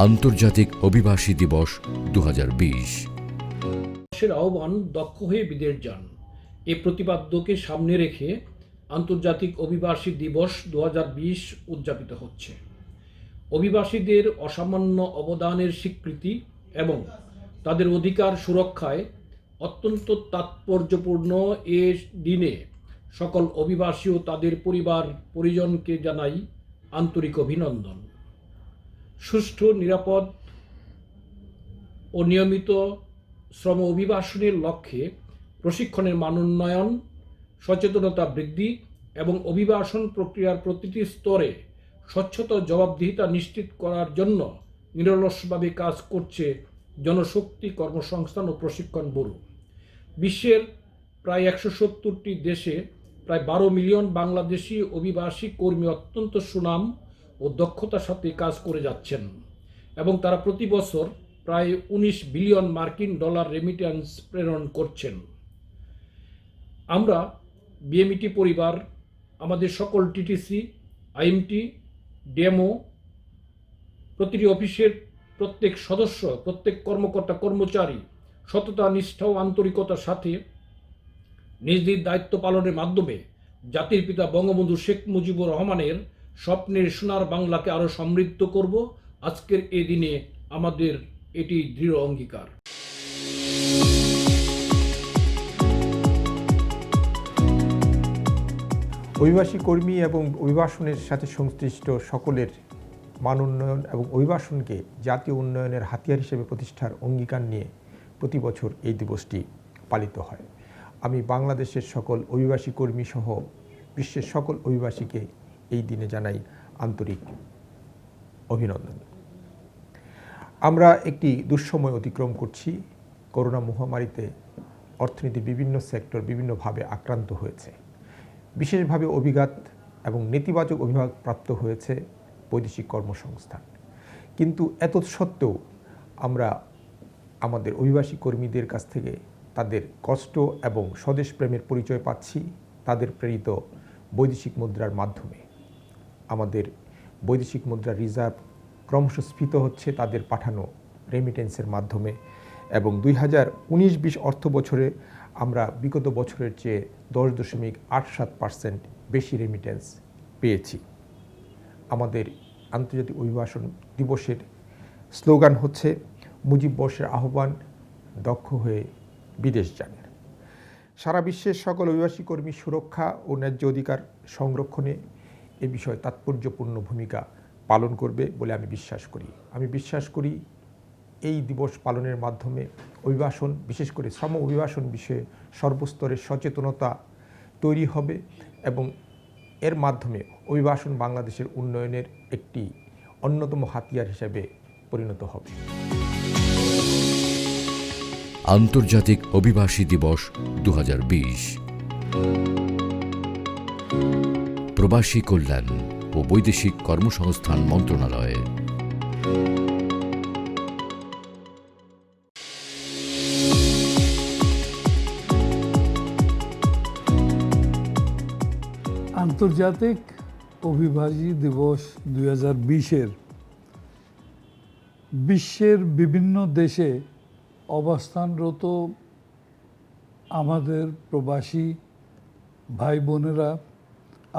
আন্তর্জাতিক অভিবাসী দিবস 2020। দেশের আহ্বান দক্ষ হয়ে বিদেশ যান। এ প্রতিপাদ্যকে সামনে রেখে আন্তর্জাতিক অভিবাসী দিবস 2020 উদযাপিত হচ্ছে। অভিবাসীদের অসামান্য অবদানের স্বীকৃতি এবং তাদের অধিকার সুরক্ষায় অত্যন্ত তাৎপর্যপূর্ণ এ দিনে সকল অভিবাসী ও তাদের পরিবার পরিজনকে জানাই আন্তরিক অভিনন্দন। সুষ্ঠু, নিরাপদ ও নিয়মিত শ্রম অভিবাসনের লক্ষ্যে প্রশিক্ষণের মান উন্নয়ন, সচেতনতা বৃদ্ধি এবং অভিবাসন প্রক্রিয়ার প্রতিটি স্তরে স্বচ্ছতা ও জবাবদিহিতা নিশ্চিত করার জন্য নিরলসভাবে কাজ করছে জনশক্তি কর্মসংস্থান ও প্রশিক্ষণ ব্যুরো। বিশ্বের প্রায় 170টি দেশে প্রায় 12 মিলিয়ন বাংলাদেশি অভিবাসী কর্মী অত্যন্ত সুনাম ও দক্ষতার সাথে কাজ করে যাচ্ছেন এবং তারা প্রতি বছর প্রায় 19 বিলিয়ন মার্কিন ডলার রেমিট্যান্স প্রেরণ করছেন। আমরা বিএমইটি পরিবার আমাদের সকল টিটিসি, আইএমটি, ডিএমও, প্রতিটি অফিসের প্রত্যেক সদস্য, প্রত্যেক কর্মকর্তা কর্মচারী সততা, নিষ্ঠা ও আন্তরিকতার সাথে নিজ নিজ দায়িত্ব পালনের মাধ্যমে জাতির পিতা বঙ্গবন্ধু শেখ মুজিবুর রহমানের স্বপ্নের সোনার বাংলাকে আরও সমৃদ্ধ করব। আজকের এই দিনে আমাদের এটি দৃঢ় অঙ্গীকার। অভিবাসী কর্মী এবং অভিবাসনের সাথে সংশ্লিষ্ট সকলের মান উন্নয়ন এবং অভিবাসনকে জাতীয় উন্নয়নের হাতিয়ার হিসেবে প্রতিষ্ঠার অঙ্গীকার নিয়ে প্রতি বছর এই দিবসটি পালিত হয়। আমি বাংলাদেশের সকল অভিবাসী কর্মী সহ বিশ্বের সকল অভিবাসীকে এই দিনে জানাই আন্তরিক অভিনন্দন। আমরা একটি দুঃসময় অতিক্রম করছি। করোনা মহামারীতে অর্থনীতির বিভিন্ন সেক্টর বিভিন্নভাবে আক্রান্ত হয়েছে। বিশেষভাবে অভিঘাত এবং নেতিবাচক অভিভাব প্রাপ্ত হয়েছে বৈদেশিক কর্মসংস্থান। কিন্তু এত সত্ত্বেও আমরা আমাদের অভিবাসী কর্মীদের কাছ থেকে তাদের কষ্ট এবং স্বদেশ প্রেমের পরিচয় পাচ্ছি তাদের প্রেরিত বৈদেশিক মুদ্রার মাধ্যমে। আমাদের বৈদেশিক মুদ্রার রিজার্ভ ক্রমশ স্ফীত হচ্ছে তাদের পাঠানো রেমিটেন্সের মাধ্যমে এবং 2019-20 অর্থ বছরে আমরা বিগত বছরের চেয়ে 10.87% বেশি রেমিটেন্স পেয়েছি। আমাদের আন্তর্জাতিক অভিবাসন দিবসের স্লোগান হচ্ছে মুজিব বর্ষের আহ্বান, দক্ষ হয়ে বিদেশ যান। সারা বিশ্বের সকল অভিবাসী কর্মী সুরক্ষা ও ন্যায্য অধিকার সংরক্ষণে এ বিষয়ে তাৎপর্যপূর্ণ ভূমিকা পালন করবে বলে আমি বিশ্বাস করি। আমি বিশ্বাস করি এই দিবস পালনের মাধ্যমে অভিবাসন, বিশেষ করে শ্রম অভিবাসন বিষয়ে সর্বস্তরের সচেতনতা তৈরি হবে এবং এর মাধ্যমে অভিবাসন বাংলাদেশের উন্নয়নের একটি অন্যতম হাতিয়ার হিসেবে পরিণত হবে। আন্তর্জাতিক অভিবাসী দিবস 2020। প্রবাসী কল্যাণ ও বৈদেশিক কর্মসংস্থান মন্ত্রণালয়। আন্তর্জাতিক অভিবাসী দিবস 2020-এর বিশ্বের বিভিন্ন দেশে অবস্থানরত আমাদের প্রবাসী ভাই বোনেরা,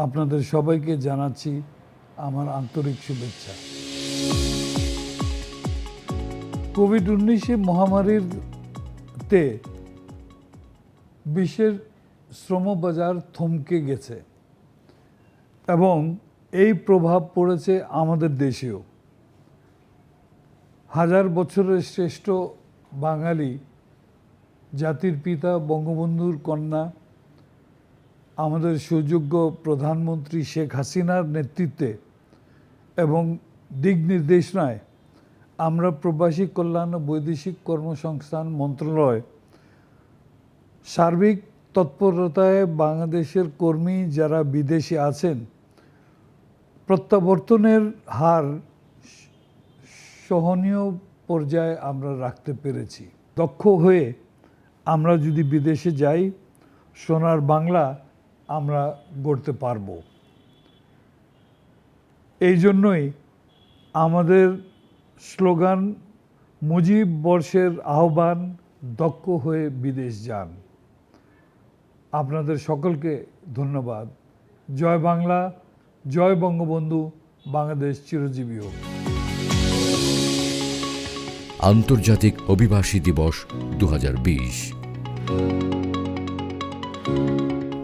আপনাদের সবাইকে জানাচ্ছি আমার আন্তরিক শুভেচ্ছা। কোভিড-19 মহামারীতে বিশ্বের শ্রমবাজার থমকে গেছে এবং এই প্রভাব পড়েছে আমাদের দেশেও। হাজার বছরের শ্রেষ্ঠ বাঙালি, জাতির পিতা বঙ্গবন্ধুর কন্যা, আমাদের সুযোগ্য প্রধানমন্ত্রী শেখ হাসিনার নেতৃত্বে এবং দিক নির্দেশনায় আমরা প্রবাসী কল্যাণ ও বৈদেশিক কর্মসংস্থান মন্ত্রণালয় সার্বিক তৎপরতায় বাংলাদেশের কর্মী যারা বিদেশে আছেন প্রত্যাবর্তনের হার সহনীয় পর্যায়ে আমরা রাখতে পেরেছি। দক্ষ হয়ে আমরা যদি বিদেশে যাই, সোনার বাংলা আমরা গড়তে পারব। এই জন্যই আমাদের স্লোগান মুজিব বর্ষের আহ্বান, দক্ষ হয়ে বিদেশ যান। আপনাদের সকলকে ধন্যবাদ। জয় বাংলা, জয় বঙ্গবন্ধু, বাংলাদেশ চিরজীবী হোক। আন্তর্জাতিক অভিবাসী দিবস 2020।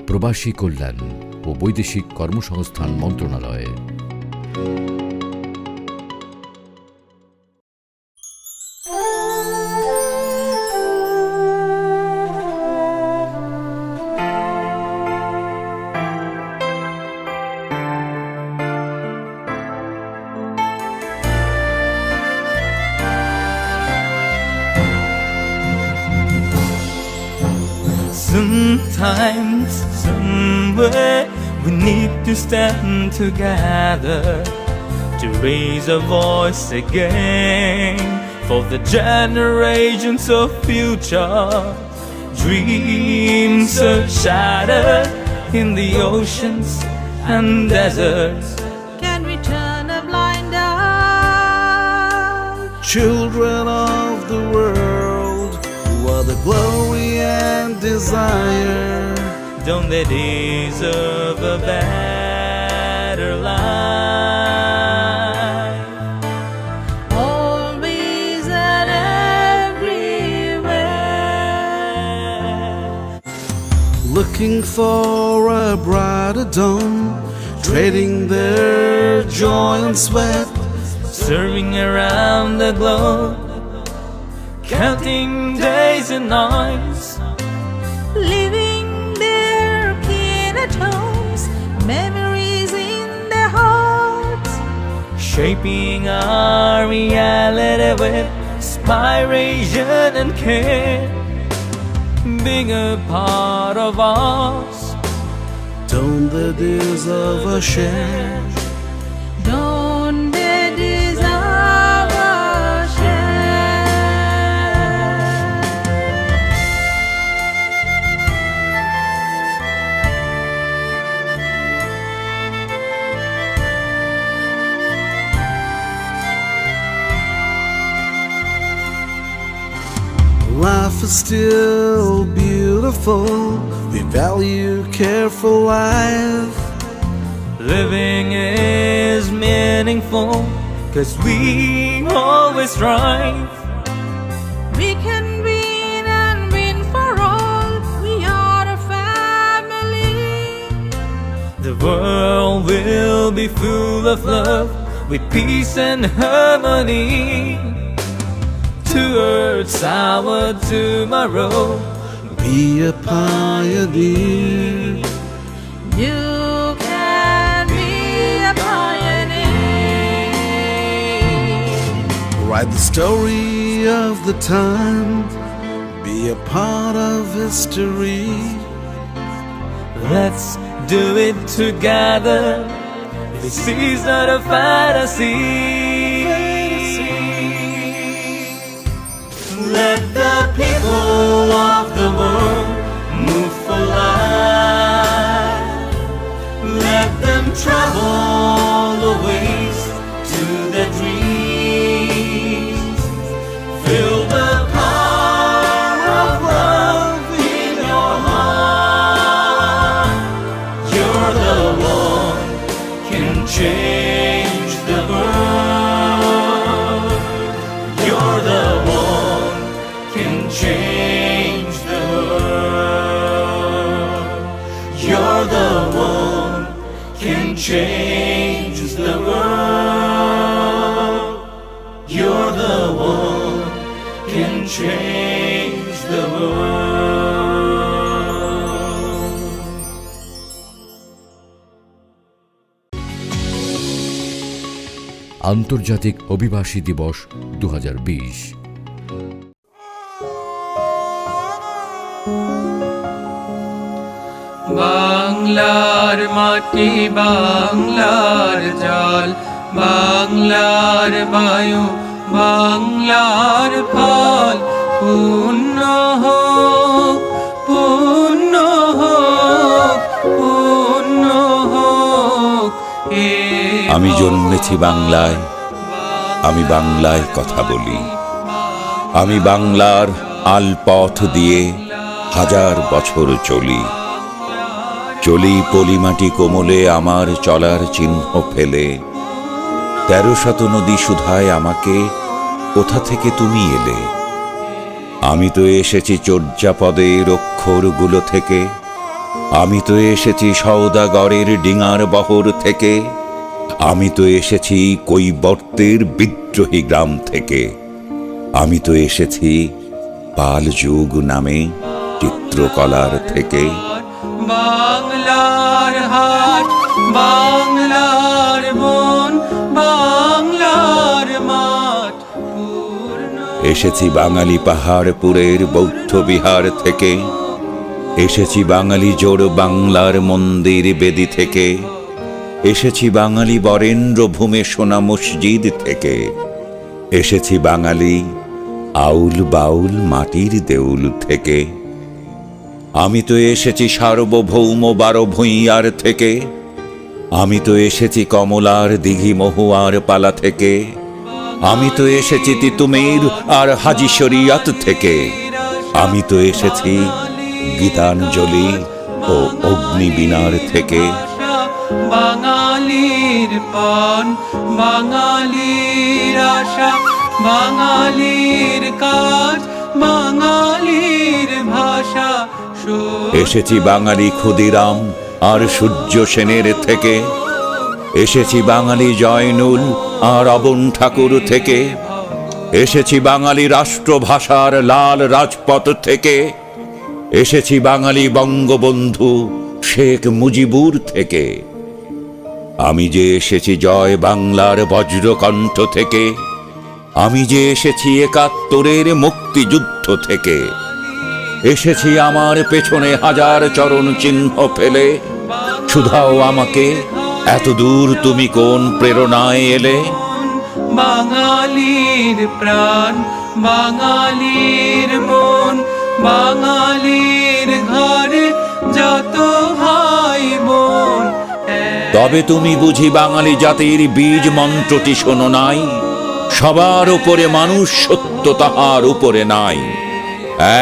প্রবাসী কল্যাণ ও বৈদেশিক কর্মসংস্থান মন্ত্রণালয়। Sometimes, somewhere, we need to stand together to raise a voice again for the generations of future. Dreams are shattered in the oceans and deserts. Can we turn a blind eye? Children of the world, who are the glory and desire. Don't they deserve a better life? Always and everywhere. Looking for a brighter dawn, trading their joy and sweat. Serving around the globe, counting days and nights, Living their kin at homes, memories in their hearts. shaping our reality with inspiration and care. Being a part of us, Don't they deserve a share? Don't they deserve a share? Life is still beautiful. We value careful life. living is meaningful, 'cause we always strive. We can win and win for all. We are a family. The world will be full of love, with peace and harmony. Towards our tomorrow, Be a pioneer. You can be a pioneer. Write the story of the time. Be a part of history. let's do it together. This is not a fantasy. Let the people of the world move for life. Let them travel the ways to their dreams. Feel the power of love in your heart. You're the one can change the world. You're the one can change the world. You're the one can change the world. You're the one can change the world. আন্তর্জাতিক অভিবাসী দিবস 2020। বাংলার মাটি, বাংলার জল, বাংলার বায়ু, বাংলার ফল, পূর্ণ হোক, পূর্ণ হোক, পূর্ণ হোক। আমি জন্মেছি বাংলায়, আমি বাংলায় কথা বলি। আমি বাংলার আলপথ দিয়ে হাজার বছর চলি। চলি পলিমাটি কোমলে আমার চলার চিহ্ন ফেলে। 1300 নদী শুধায় আমাকে, কোথা থেকে তুমি এলে? আমি তো এসেছি চর্যাপদের অক্ষরগুলো থেকে। আমি তো এসেছি সওদাগরের ডিঙার বহর থেকে। আমি তো এসেছি কৈবর্তের বিদ্রোহী গ্রাম থেকে। আমি তো এসেছি পাল যুগ নামে চিত্রকলার থেকে। বাংলার হাট, বাংলার বন, বাংলার মাঠ পূর্ণ। এসেছি বাঙালি পাহাড়পুরের বৌদ্ধ বিহার থেকে। এসেছি বাঙালি জোড় বাংলার মন্দির বেদি থেকে। এসেছি বাঙালি বরেন্দ্র ভূমে সোনা মসজিদ থেকে। এসেছি বাঙালি আউল বাউল মাটির দেউল থেকে। আমি তো এসেছি সার্বভৌম 12 ভূঁইয়ার থেকে। আমি তো এসেছি কমলার দিঘি মহুয়ার পালা থেকে। আমি তো এসেছি তিতুমির আর হাজি শরিয়ত থেকে। আমি তো এসেছি গীতাঞ্জলি ও অগ্নিবীণার থেকে। বাঙালির পান, বাঙালির আশা, বাঙালির কাজ, বাঙালির ভাষা। এসেছি বাঙালি ক্ষুদিরাম আর সূর্য সেনের থেকে। এসেছি বাঙালি জয়নুল আর অবন ঠাকুর থেকে। এসেছি বাঙালি রাষ্ট্রভাষার লাল রাজপথ থেকে। এসেছি বাঙালি বঙ্গবন্ধু শেখ মুজিবুর থেকে। আমি যে এসেছি জয় বাংলার বজ্রকণ্ঠ থেকে। আমি যে এসেছি 71-এর মুক্তিযুদ্ধ থেকে। এসেছি আমার পেছনে হাজার চরণ চিহ্ন ফেলে। শুধাও আমাকে, এত দূর তুমি কোন প্রেরণায় এলে? বাঙালির প্রাণ, বাঙালির মন, বাঙালির ঘরে যত ভাই বোন। তবে তুমি বুঝি বাঙালি জাতির বীজ মন্ত্রটি শোনো নাই? সবার উপরে মানুষ, সত্য তাহার উপরে নাই।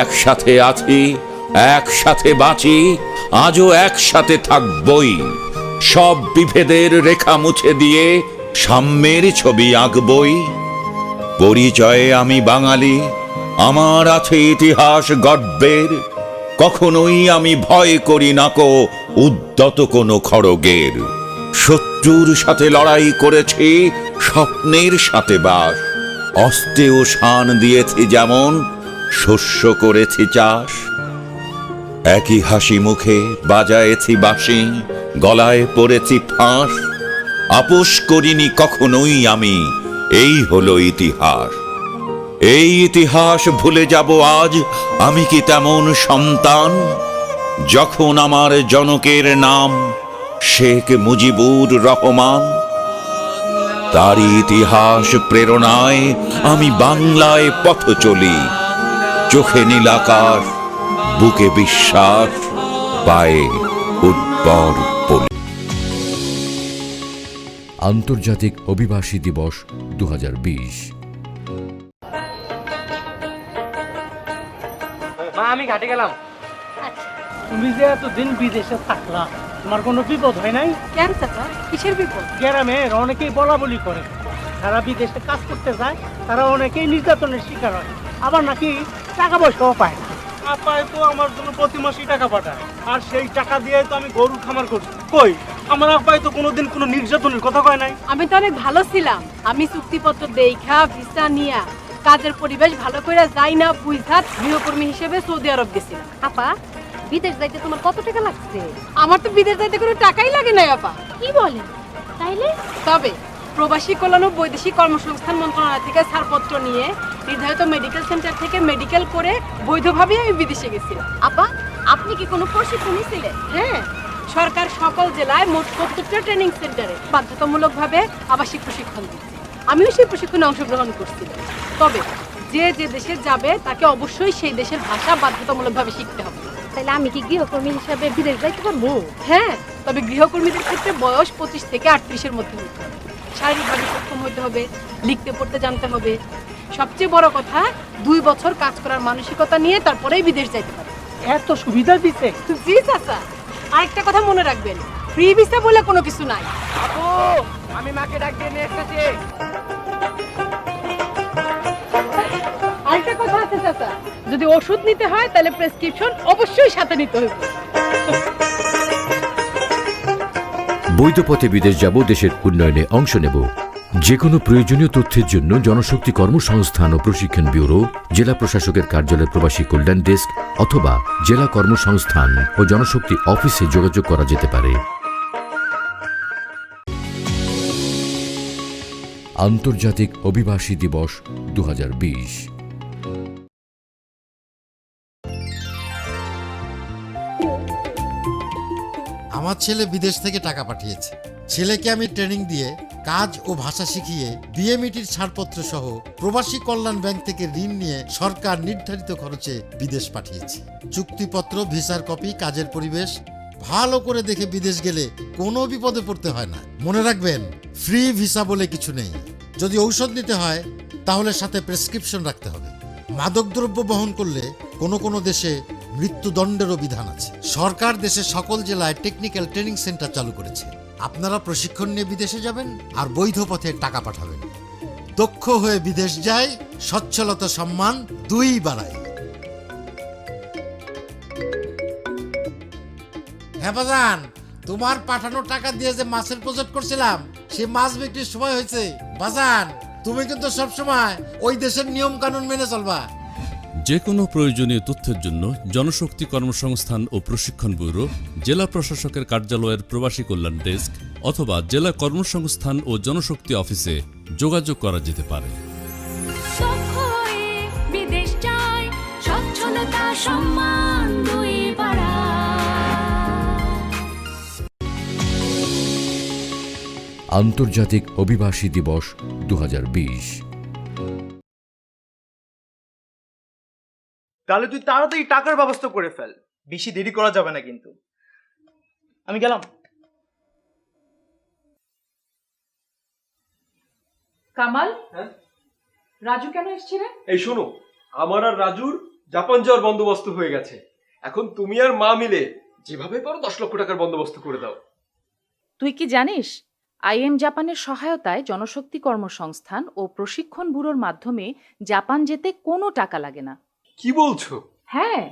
একসাথে আছি, একসাথে বাঁচি, আজও একসাথে থাকবই। সব বিভেদের রেখা মুছে দিয়ে সাম্যের ছবি আঁকবই। পরিচয়ে আমি বাঙালি, আমার আছে ইতিহাস গর্বের। কখনোই আমি ভয় করি না কো উদ্যত কোনো খড়গের। শত্রুর সাথে লড়াই করেছি, স্বপ্নের সাথে বাস। অস্ত্রেও শান দিয়েছি যেমন, শস্য করেছি চাষ। একই হাসি মুখে বাজায়েছি বাঁশি, গলায় পড়েছি ফাঁস। আপোষ করিনি কখনোই আমি, এই হলো ইতিহাস। এই ইতিহাস ভুলে যাব আজ আমি কি তেমন সন্তান? যখন আমার জনকের নাম শেখ মুজিবুর রহমান। তারই ইতিহাস প্রেরণায় আমি বাংলায় পথ চলি। চোখে নীলাকাশ, বুকে বিশ্বাস, পায়ে উদ্বর পলি। আন্তর্জাতিক অভিবাসী দিবস 2020। মা, আমি ঘাটে গেলাম। তুমি যে এতদিন বিদেশে থাকলা, তোমার কোনো বিপদ হয় নাই? কেন চাচা, কিসের বিপদ? গ্রামের অনেকেই বলা বলি করে, যারা বিদেশে কাজ করতে যায় তারা অনেকেই নির্যাতনের শিকার হয়, আবার নাকি টাকা পয়সাও পায় না। আপায় তো আমার জন্য প্রতি মাসেই টাকা পাঠায়, আর সেই টাকা দিয়ে তো আমি গরু খামার করছি। কই, আমার আপায় তো কোনোদিন কোনো নির্যাতনের কথা কয় নাই। আমি তো অনেক ভালো ছিলাম। আমি চুক্তিপত্র দেখা ভিসা নিয়া কাজের পরিবেশ ভালো করে যাই না বুঝা গৃহকর্মী হিসেবে সৌদি আরব গেছিলাম। আপা, বিদেশ যাইতে তোমার কত টাকা লাগছে? আমার তো বিদেশ যাইতে কোনো টাকাই লাগে না আপা। কি বলেন? তাইলে তবে প্রবাসী কল্যাণ ও বৈদেশিক কর্মসংস্থান মন্ত্রণালয় থেকে ছাড়পত্র নিয়ে নির্ধারিত মেডিকেল সেন্টার থেকে মেডিকেল করে বৈধভাবে আমি বিদেশে গেছিলাম। আপা, আপনি কি কোনো প্রশিক্ষণ নিয়েছিলেন? হ্যাঁ, সরকার সকল জেলায় মোট 70টা ট্রেনিং সেন্টারে বাধ্যতামূলকভাবে আবাসিক প্রশিক্ষণ দিচ্ছে। আমিও সেই প্রশিক্ষণে অংশগ্রহণ করছিলাম। তবে যে যে দেশে যাবে তাকে অবশ্যই সেই দেশের ভাষা বাধ্যতামূলকভাবে শিখতে হবে। তাহলে আমি কি গৃহকর্মী হিসাবে বিদেশ যাইতে পারবো? হ্যাঁ, তবে গৃহকর্মীদের ক্ষেত্রে বয়স 25 থেকে 38-এর মধ্যে হতে হবে। শারীরিকভাবে সক্ষম হতে হবে, লিখতে পড়তে জানতে হবে। সবচেয়ে বড় কথা 2 বছর কাজ করার মানসিকতা নিয়ে তারপরেই বিদেশ যাইতে পারে। এত সুবিধা দিতে? জি চাচা, আরেকটা কথা মনে রাখবেন, ফ্রি ভিসা বলে কোনো কিছু নাই। আপু, আমি মাকে ডাক দিয়ে নিয়ে এসেছি। আরেকটা কথা আছে চাচা, যদি ওষুধ নিতে হয় তাহলে প্রেসক্রিপশন অবশ্যই সাথে নিতে হবে। বৈধ পথে বিদেশ যাব, দেশের উন্নয়নে অংশ নেব। যে কোনো প্রয়োজনীয় তথ্যের জন্য জনশক্তি কর্মসংস্থান ও প্রশিক্ষণ ব্যুরো, জেলা প্রশাসকের কার্যালয়, প্রবাসী কল্যাণ ডেস্ক অথবা জেলা কর্মসংস্থান ও জনশক্তি অফিসে যোগাযোগ করা যেতে পারে। আন্তর্জাতিক অভিবাসী দিবস 2020। আমার ছেলে বিদেশ থেকে টাকা পাঠিয়েছে। ছেলেকে আমি ট্রেনিং দিয়ে কাজ ও ভাষা শিখিয়ে বিএমইটির ছাড়পত্র সহ প্রবাসী কল্যাণ ব্যাংক থেকে ঋণ নিয়ে সরকার নির্ধারিত খরচে বিদেশ পাঠিয়েছি। চুক্তিপত্র, ভিসার কপি, কাজের পরিবেশ ভালো করে দেখে বিদেশ গেলে কোনো বিপদে পড়তে হয় না। মনে রাখবেন, ফ্রি ভিসা বলে কিছু নেই। যদি ঔষধ নিতে হয় তাহলে সাথে প্রেসক্রিপশন রাখতে হবে। মাদকদ্রব্য বহন করলে কোনো দেশে মৃত্যুদণ্ডেরও বিধান আছে। সরকার দেশের সকল জেলায় টেকনিক্যাল ট্রেনিং সেন্টার চালু করেছে। আপনারা প্রশিক্ষণ নিয়ে বিদেশে যাবেন আর বৈধ পথে টাকা পাঠাবেন। দক্ষ হয়ে বিদেশ যায়, সচ্ছলতা সম্মান 2 বাড়ায়। হ্যাঁ বাজান, তোমার পাঠানো টাকা দিয়ে যে মাছের প্রজেক্ট করছিলাম, সে মাছ বিক্রির সময় হয়েছে। বাজান, তুমি কিন্তু সবসময় ওই দেশের নিয়ম কানুন মেনে চলবা। যে কোনো প্রয়োজনীয় তথ্যের জন্য জনশক্তি কর্মসংস্থান ও প্রশিক্ষণ ব্যুরো, জেলা প্রশাসকের কার্যালয়ের প্রবাসী কল্যাণ ডেস্ক অথবা জেলা কর্মসংস্থান ও জনশক্তি অফিসে যোগাযোগ করা যেতে পারে। বিদেশ যায়, সচ্ছলতা সম্মান 2 আন্তর্জাতিক অভিবাসী দিবস 2020। তাহলে তুই তাড়াতাড়ি টাকার ব্যবস্থা করে ফেল, বেশি দেরি করা যাবে না কিন্তু। আমি গেলাম। কামাল, হ্যাঁ রাজু কেন এসেছে রে? এই শোনো, আমার আর রাজুর জাপান যাওয়ার বন্দোবস্ত হয়ে গেছে। এখন তুমি আর মা মিলে যেভাবে পারো 10 লক্ষ টাকার বন্দোবস্ত করে দাও। তুই কি জানিস, আইএম জাপানের সহায়তায় জনশক্তি কর্মসংস্থান ও প্রশিক্ষণ ব্যুরোর মাধ্যমে জাপান যেতে কোনো টাকা লাগে না। কি বলছো? হ্যাঁ,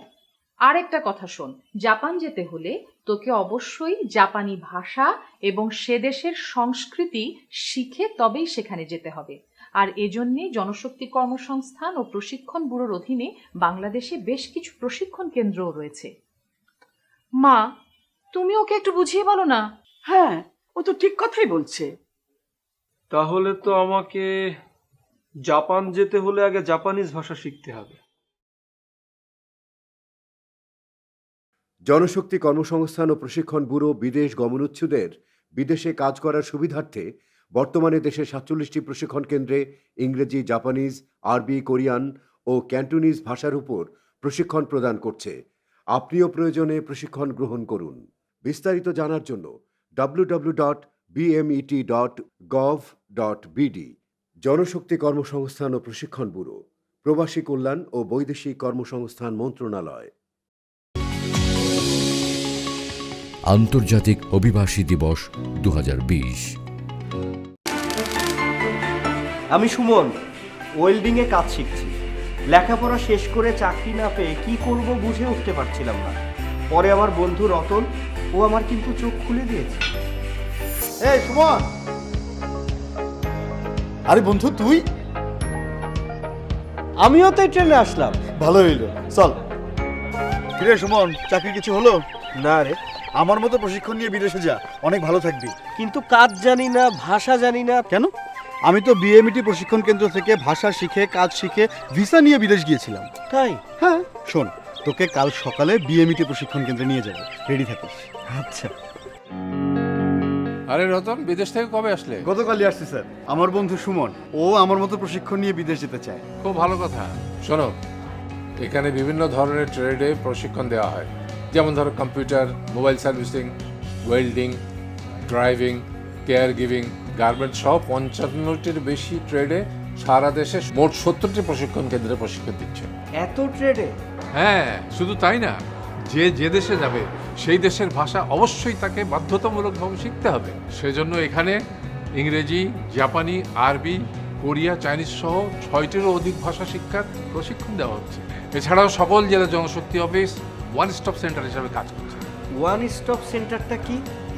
আর একটা কথা শোন, জাপান যেতে হলে তোকে অবশ্যই জাপানি ভাষা এবং সে দেশের সংস্কৃতি শিখে তবেই সেখানে যেতে হবে। আর এজন্যে জনশক্তি কর্মসংস্থান ও প্রশিক্ষণ ব্যুরোর অধীনে বাংলাদেশে বেশ কিছু প্রশিক্ষণ কেন্দ্রও রয়েছে। মা, তুমি ওকে একটু বুঝিয়ে বলো না। হ্যাঁ, ও তো ঠিক কথাই বলছে। তাহলে তো আমাকে জাপান যেতে হলে আগে জাপানিজ ভাষা শিখতে হবে। জনশক্তি কর্মসংস্থান ও প্রশিক্ষণ ব্যুরো বিদেশ গমনোচ্ছুদের বিদেশে কাজ করার সুবিধার্থে বর্তমানে দেশের 47টি প্রশিক্ষণ কেন্দ্রে ইংরেজি, জাপানিজ, আরবি, কোরিয়ান ও ক্যান্টোনিজ ভাষার উপর প্রশিক্ষণ প্রদান করছে। আপনিও প্রয়োজনে প্রশিক্ষণ গ্রহণ করুন। বিস্তারিত জানার জন্য www.bmet.gov.bd। জনশক্তি কর্মসংস্থান ও প্রশিক্ষণ ব্যুরো, প্রবাসী কল্যাণ ও বৈদেশিক কর্মসংস্থান মন্ত্রণালয়। আন্তর্জাতিক অভিবাসী দিবস 2020। আমি সুমন, ওয়েল্ডিং এ কাজ শিখছি। লেখাপড়া শেষ করে চাকরি না পেয়ে কি করব বুঝে উঠতে পারছিলাম না। পরে আমার বন্ধু রতন, ও আমার কিন্তু চোখ খুলে দিয়েছে। এই সুমন, আরে বন্ধু তুই? আমিও তো ট্রেনে আসলাম। ভালো হইলো, চল। কিরে সুমন, চাকরি কিছু হলো? না রে, আমার মতো প্রশিক্ষণ নিয়ে বিদেশে যা, অনেক ভালো থাকবি। কিন্তু কাজ জানি না, ভাষা জানি না। কেন? আমি তো বিএমইটি প্রশিক্ষণ কেন্দ্র থেকে ভাষা শিখে, কাজ শিখে ভিসা নিয়ে বিদেশ গিয়েছিলাম। তাই? হ্যাঁ, শোন, তোকে কাল সকালে বিএমইটি প্রশিক্ষণ কেন্দ্রে নিয়ে যাব, রেডি থাকিস। আচ্ছা। আরে রতন, বিদেশ থেকে কবে আসলে? গতকালই আসছি স্যার। আমার বন্ধু সুমন, ও আমার মতো প্রশিক্ষণ নিয়ে বিদেশ যেতে চায়। খুব ভালো কথা। শোনো, এখানে বিভিন্ন ধরনের ট্রেডে প্রশিক্ষণ দেওয়া হয়, যেমন ধরো computer, mobile servicing, welding, driving, care giving, garments সহ 55টির বেশি ট্রেডে সারা দেশে মোট 70টি প্রশিক্ষণ কেন্দ্রে প্রশিক্ষণ দিচ্ছে। এত ট্রেডে? হ্যাঁ, শুধু তাই না, যে দেশে যাবে সেই দেশের ভাষা অবশ্যই তাকে বাধ্যতামূলকভাবে শিখতে হবে। সেজন্য এখানে ইংরেজি, জাপানি, আরবি, কোরিয়া, চাইনিজ সহ 6টিরও অধিক ভাষা শিক্ষার প্রশিক্ষণ দেওয়া হচ্ছে। এছাড়াও সকল জেলা জনশক্তি অফিস ওয়ান স্টপ সেন্টার হিসাবে কাজ করছে। ওয়ান স্টপ সেন্টারটা কি?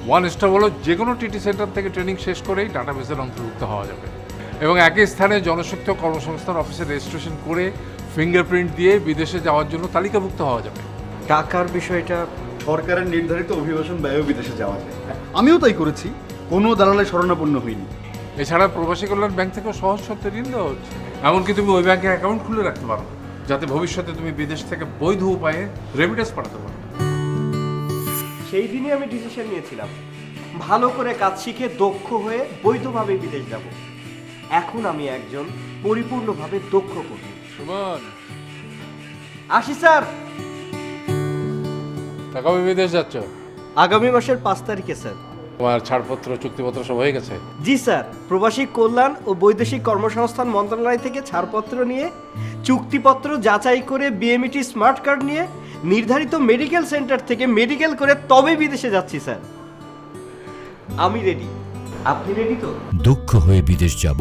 ওয়ান স্টপ হলো যে কোনো টিটি সেন্টার থেকে ট্রেনিং শেষ করেই ডাটাবেসের অন্তর্ভুক্ত হওয়া যাবে এবং একই স্থানে জনশক্তি ও কর্মসংস্থান অফিসে রেজিস্ট্রেশন করে ফিঙ্গারপ্রিন্ট দিয়ে বিদেশে যাওয়ার জন্য তালিকাভুক্ত হওয়া যাবে। টাকার বিষয়টা? সরকারের নির্ধারিত অভিবাসন ব্যয়েও বিদেশে যাওয়া যায়। আমিও তাই করেছি, কোনো দালালের শরণাপন্ন হইনি। এছাড়া প্রবাসী কল্যাণ ব্যাংক থেকেও সহজ শর্তে ঋণ দেওয়া হচ্ছে। এমনকি তুমি ওই ব্যাংকে অ্যাকাউন্ট খুলে রাখতে পারো যাতে ভবিষ্যতে তুমি বিদেশ থেকে বৈধ উপায়ে রেমিটেন্স পাঠাতে পারো। সেই দিনই আমি ডিসিশন নিয়েছিলাম ভালো করে কাজ শিখে দক্ষ হয়ে বৈধভাবে বিদেশ যাব। এখন আমি একজন পরিপূর্ণভাবে দক্ষ কর্মী। সুমন, আসি স্যার। কবে বিদেশ যাচ্ছ? আগামী মাসের 5 তারিখে স্যার। তোমার ছাড়পত্র, চুক্তিপত্র সব হয়ে গেছে? জি স্যার, প্রবাসী কল্যাণ ও বৈদেশিক কর্মসংস্থান মন্ত্রণালয় থেকে ছাড়পত্র নিয়ে, চুক্তিপত্র যাচাই করে, বিএমইটি স্মার্ট কার্ড নিয়ে নির্ধারিত মেডিকেল সেন্টার থেকে মেডিকেল করে তবে বিদেশে যাচ্ছি স্যার। আমি রেডি। আপনি রেডি তো? দক্ষ হয়ে বিদেশ যাব,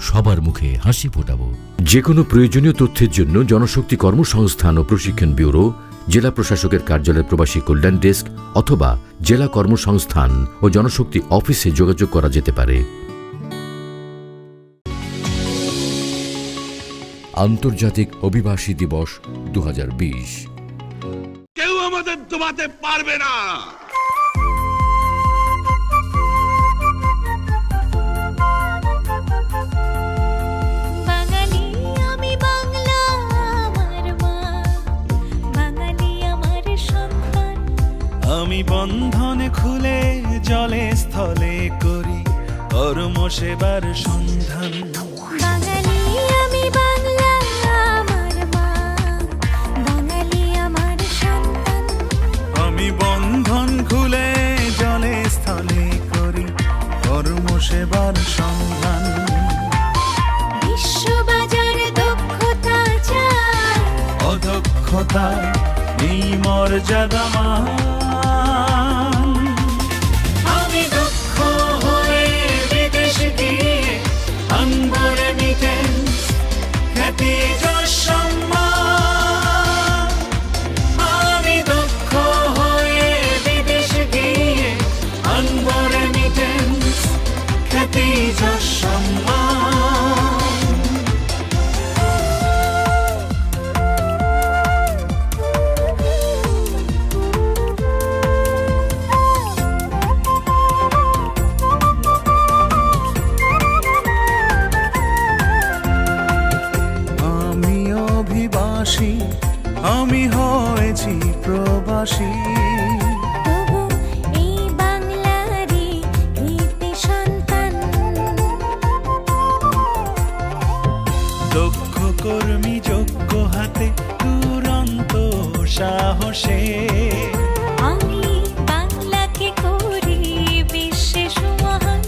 সবার মুখে হাসি ফোটাবো। যে কোনো প্রয়োজনীয় তথ্যের জন্য জনশক্তি কর্মসংস্থান ও প্রশিক্ষণ ব্যুরো, জেলা প্রশাসকের কার্যালয় প্রবাসী কল্যাণ ডেস্ক অথবা জেলা কর্মসংস্থান ও জনশক্তি অফিসে যোগাযোগ করা যেতে পারে। আন্তর্জাতিক অভিবাসী দিবস 2020। কেউ আমাদের দমাতে পারবে না। আমি বন্ধনে খুলে জলে স্থলে করি কর্ম সেবার সন্ধান। বাঙালি আমি, বাংলা আমার মা, বাঙালি আমার সন্তান। আমি বন্ধন খুলে জলে স্থলে করি কর্ম সেবার সন্ধান। বিশ্ববাজারে দক্ষতা চাই, অদক্ষতায় এই মর্যাদা মান। আমি দক্ষ হয়ে বিদেশ গিয়ে আনবো রেমিটেন্স, খ্যাতি যশ সম্মান। আমি দক্ষ হয়ে বিদেশ গিয়ে আনবো রেমিটেন্স, খ্যাতি যশ সম্মান। আমি হয়েছি প্রবাসী, তবু এই বাংলারই কৃতি সন্তান। দক্ষ কর্মী, যোগ্য হাতে, দুরন্ত সাহসে আমি বাংলাকে করি বিশ্বে সুমহান।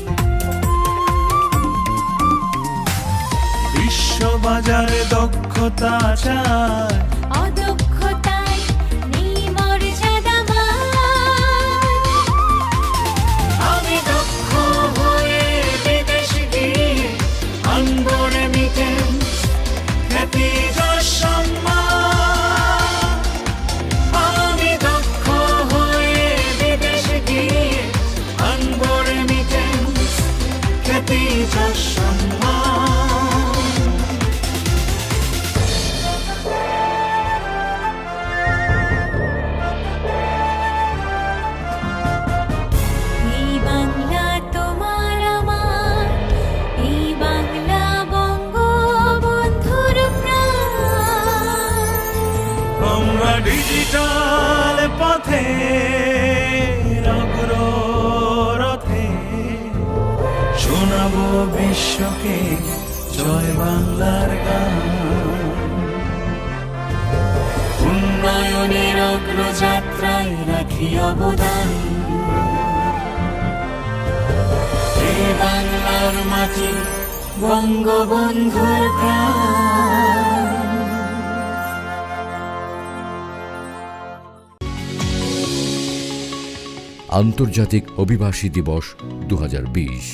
বিশ্ববাজারে দক্ষতা চায়, অদক্ষতায় নেই মর্যাদা মান। আমি দক্ষ হয়ে বিদেশ গিয়ে আনবো রেমিটেন্স, খ্যাতি যশ সম্মান। আমি দক্ষ হয়ে বিদেশ গিয়ে আনবো রেমিটেন্স, খ্যাতি যশ সম্মান। ডিজিটাল পথে অগ্ররথে শোনাবো বিশ্বকে জয় বাংলার গান। উন্নয়নের অগ্রযাত্রায় রাখি অবদান। বাংলার মাটি বঙ্গবন্ধুর প্রাণ। আন্তর্জাতিক অভিবাসী দিবস 2020।